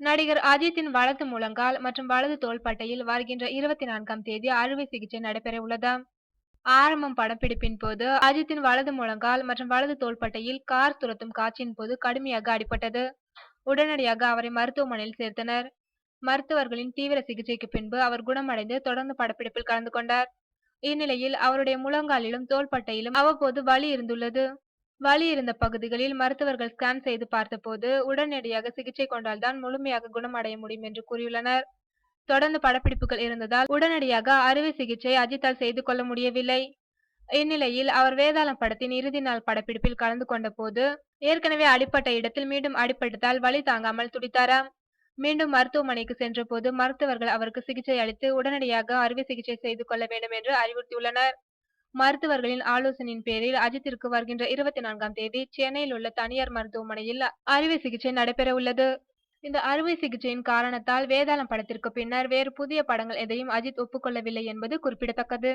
நடிகர் அஜித்தின் வலது முழங்கால் மற்றும் வலது தோள்பட்டையில் வருகின்ற 24ஆம் தேதி அறுவை சிகிச்சை நடைபெற உள்ளதாம். ஆரம்பம் படப்பிடிப்பின் போது அஜித்தின் வலது முழங்கால் மற்றும் வலது தோள்பட்டையில் கார் துரத்தும் காட்சியின் போது கடுமையாக அடிபட்டது. உடனடியாக அவரை மருத்துவமனையில் சேர்த்தனர். மருத்துவர்களின் தீவிர சிகிச்சைக்கு பின்பு அவர் குணமடைந்து தொடர்ந்து படப்பிடிப்பில் கலந்து கொண்டார். இந்நிலையில் அவருடைய முழங்காலிலும் தோள்பட்டையிலும் அவ்வப்போது வலி இருந்துள்ளது. வலி இருந்த பகுதிகளில் மருத்துவர்கள் ஸ்கேன் செய்து பார்த்தபோது உடனடியாக சிகிச்சை கொண்டால்தான் முழுமையாக குணமடைய முடியும் என்று கூறியுள்ளனர். தொடர்ந்து படப்பிடிப்புகள் இருந்ததால் உடனடியாக அறுவை சிகிச்சை அஜித்தால் செய்து கொள்ள முடியவில்லை. இந்நிலையில் அவர் வேதாளம் படத்தின் இறுதி நாள் படப்பிடிப்பில் கலந்து கொண்ட போது ஏற்கனவே அடிப்பட்ட இடத்தில் மீண்டும் அடிபட்டதால் வலி தாங்காமல் துடித்தாராம். மீண்டும் மருத்துவமனைக்கு சென்ற போது மருத்துவர்கள் அவருக்கு சிகிச்சை அளித்து உடனடியாக அறுவை சிகிச்சை செய்து கொள்ள வேண்டும் என்று அறிவுறுத்தியுள்ளனர். மருத்துவர்களின் ஆலோசனையின் பேரில் அஜித்திற்கு வருகின்ற 24ஆம் தேதி சென்னையில் உள்ள தனியார் மருத்துவமனையில் அறுவை சிகிச்சை நடைபெற உள்ளது. இந்த அறுவை சிகிச்சையின் காரணத்தால் வேதாளம் படத்திற்கு பின்னர் வேறு புதிய படங்கள் எதையும் அஜித் ஒப்புக்கொள்ளவில்லை என்பது குறிப்பிடத்தக்கது.